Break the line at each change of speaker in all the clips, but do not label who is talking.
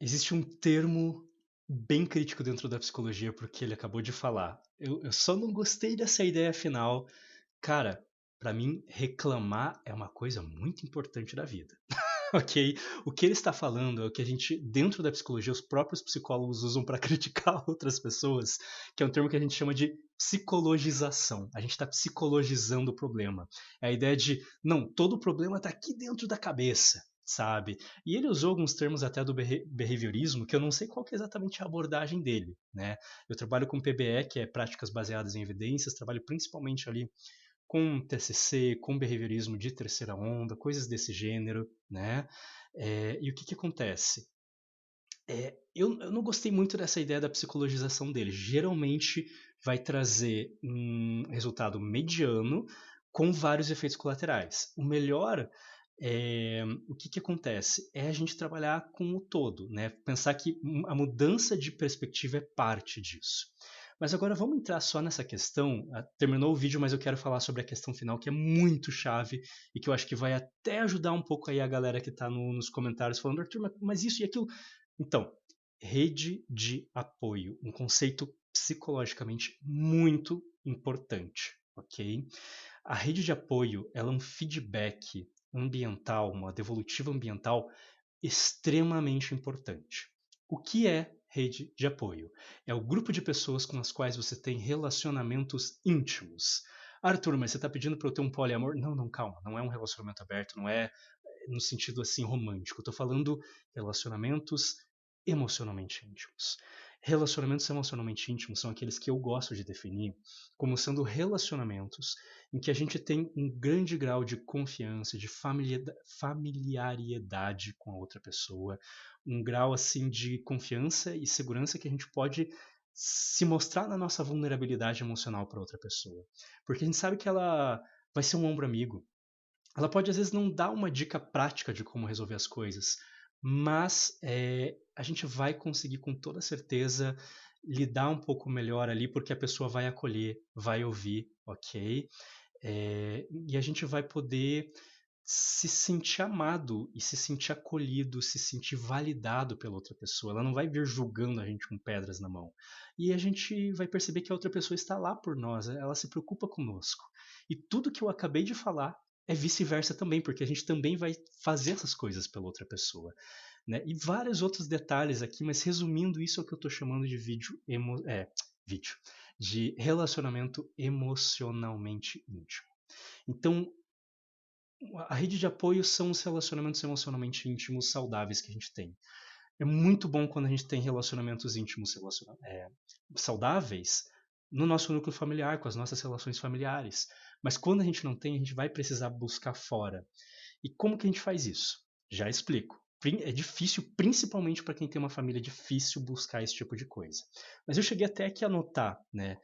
Existe um termo bem crítico dentro da psicologia porque ele acabou de falar. Eu só não gostei dessa ideia final. Cara, pra mim, reclamar é uma coisa muito importante da vida. Ok? O que ele está falando é o que a gente, dentro da psicologia, os próprios psicólogos usam para criticar outras pessoas, que é um termo que a gente chama de psicologização. A gente está psicologizando o problema. É a ideia de, não, todo o problema está aqui dentro da cabeça, sabe? E ele usou alguns termos até do behaviorismo, que eu não sei qual que é exatamente a abordagem dele, né? Eu trabalho com PBE, que é práticas baseadas em evidências, trabalho principalmente ali com TCC, com behaviorismo de terceira onda, coisas desse gênero, né? E o que, que acontece? Eu não gostei muito dessa ideia da psicologização dele. Geralmente vai trazer um resultado mediano com vários efeitos colaterais. O melhor o que, que acontece? É a gente trabalhar com o todo, né? Pensar que a mudança de perspectiva é parte disso. Mas agora vamos entrar só nessa questão. Terminou o vídeo, mas eu quero falar sobre a questão final, que é muito chave e que eu acho que vai até ajudar um pouco aí a galera que está nos comentários falando, Arthur, mas isso e aquilo. Então, rede de apoio, um conceito psicologicamente muito importante, ok? A rede de apoio ela é um feedback ambiental, uma devolutiva ambiental extremamente importante. O que é rede de apoio? É o grupo de pessoas com as quais você tem relacionamentos íntimos. Arthur, mas você está pedindo para eu ter um poliamor? Não, não, calma. Não é um relacionamento aberto, não é no sentido assim romântico. Estou falando relacionamentos emocionalmente íntimos. Relacionamentos emocionalmente íntimos são aqueles que eu gosto de definir como sendo relacionamentos em que a gente tem um grande grau de confiança, de familiaridade com a outra pessoa, um grau assim de confiança e segurança que a gente pode se mostrar na nossa vulnerabilidade emocional para outra pessoa. Porque a gente sabe que ela vai ser um ombro amigo, ela pode às vezes não dar uma dica prática de como resolver as coisas, mas a gente vai conseguir com toda certeza lidar um pouco melhor ali, porque a pessoa vai acolher, vai ouvir, ok? E a gente vai poder se sentir amado e se sentir acolhido, se sentir validado pela outra pessoa. Ela não vai vir julgando a gente com pedras na mão. E a gente vai perceber que a outra pessoa está lá por nós, ela se preocupa conosco. E tudo que eu acabei de falar é vice-versa também, porque a gente também vai fazer essas coisas pela outra pessoa. Né? E vários outros detalhes aqui, mas resumindo, isso é o que eu estou chamando de vídeo, de relacionamento emocionalmente íntimo. Então, a rede de apoio são os relacionamentos emocionalmente íntimos saudáveis que a gente tem. É muito bom quando a gente tem relacionamentos íntimos saudáveis no nosso núcleo familiar, com as nossas relações familiares. Mas quando a gente não tem, a gente vai precisar buscar fora. E como que a gente faz isso? Já explico. É difícil, principalmente para quem tem uma família, é difícil buscar esse tipo de coisa. Mas eu cheguei até aqui a anotar, né?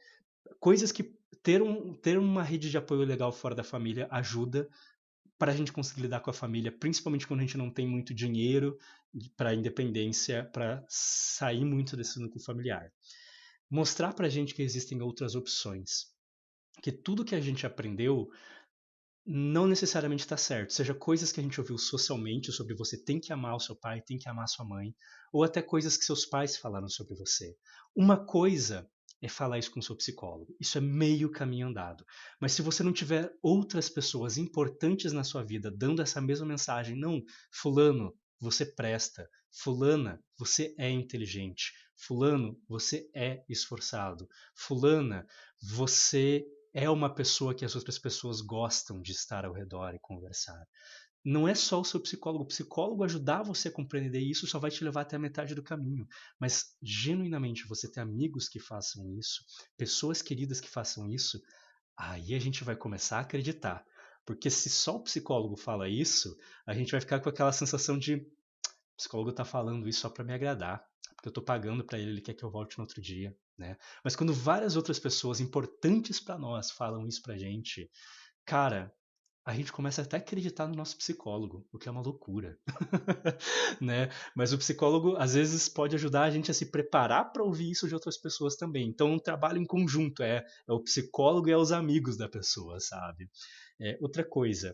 Coisas que ter uma rede de apoio legal fora da família ajuda para a gente conseguir lidar com a família, principalmente quando a gente não tem muito dinheiro para independência, para sair muito desse núcleo familiar. Mostrar para a gente que existem outras opções, que tudo que a gente aprendeu não necessariamente está certo, seja coisas que a gente ouviu socialmente sobre você tem que amar o seu pai, tem que amar a sua mãe, ou até coisas que seus pais falaram sobre você. Uma coisa é falar isso com o seu psicólogo, isso é meio caminho andado. Mas se você não tiver outras pessoas importantes na sua vida dando essa mesma mensagem, não, fulano, você presta, fulana, você é inteligente, fulano, você é esforçado, fulana, você é uma pessoa que as outras pessoas gostam de estar ao redor e conversar. Não é só o seu psicólogo. O psicólogo ajudar você a compreender isso só vai te levar até a metade do caminho. Mas, genuinamente, você ter amigos que façam isso, pessoas queridas que façam isso, aí a gente vai começar a acreditar. Porque se só o psicólogo fala isso, a gente vai ficar com aquela sensação de o psicólogo está falando isso só para me agradar, porque eu estou pagando para ele, ele quer que eu volte no outro dia. Né? Mas quando várias outras pessoas importantes para nós falam isso pra gente, cara, a gente começa até a acreditar no nosso psicólogo, o que é uma loucura, né? Mas o psicólogo às vezes pode ajudar a gente a se preparar para ouvir isso de outras pessoas também. Então, um trabalho em conjunto é o psicólogo e é os amigos da pessoa, sabe? Outra coisa,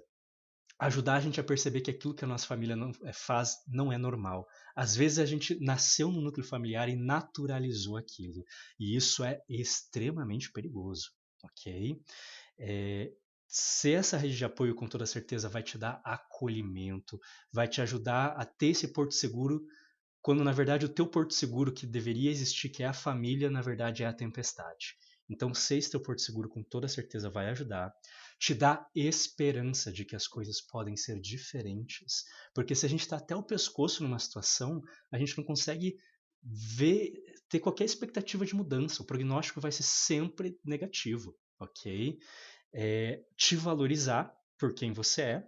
ajudar a gente a perceber que aquilo que a nossa família não, faz não é normal. Às vezes a gente nasceu no núcleo familiar e naturalizou aquilo. E isso é extremamente perigoso, ok? É, ser essa rede de apoio com toda certeza vai te dar acolhimento, vai te ajudar a ter esse porto seguro, quando na verdade o teu porto seguro que deveria existir, que é a família, na verdade é a tempestade. Então, ser esse teu porto seguro com toda certeza vai ajudar, te dá esperança de que as coisas podem ser diferentes, porque se a gente está até o pescoço numa situação, a gente não consegue ver, ter qualquer expectativa de mudança. O prognóstico vai ser sempre negativo, ok? Te valorizar por quem você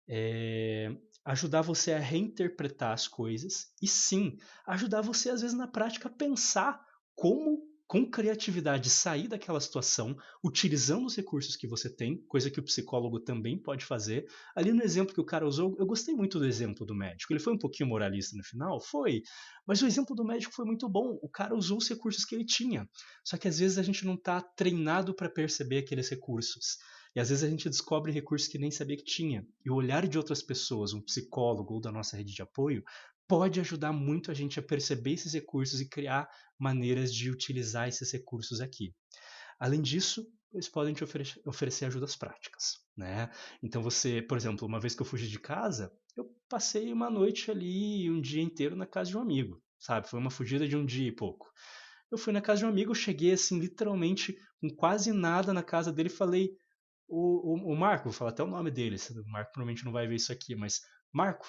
é, ajudar você a reinterpretar as coisas e sim, ajudar você às vezes na prática a pensar como com criatividade sair daquela situação, utilizando os recursos que você tem, coisa que o psicólogo também pode fazer. Ali no exemplo que o cara usou, eu gostei muito do exemplo do médico. Ele foi um pouquinho moralista no final, foi, mas o exemplo do médico foi muito bom. O cara usou os recursos que ele tinha. Só que às vezes a gente não está treinado para perceber aqueles recursos. E às vezes a gente descobre recursos que nem sabia que tinha. E o olhar de outras pessoas, um psicólogo ou da nossa rede de apoio, pode ajudar muito a gente a perceber esses recursos e criar maneiras de utilizar esses recursos aqui. Além disso, eles podem te oferecer ajudas práticas, né? Então você, por exemplo, uma vez que eu fugi de casa, eu passei uma noite ali, um dia inteiro na casa de um amigo, sabe? Foi uma fugida de um dia e pouco. Eu fui na casa de um amigo, cheguei assim, literalmente, com quase nada na casa dele e falei: o Marco, vou falar até o nome dele, o Marco provavelmente não vai ver isso aqui, mas Marco,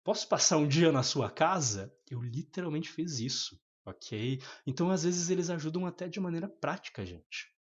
posso passar um dia na sua casa? Eu literalmente fiz isso, ok? Então às vezes eles ajudam até de maneira prática, gente.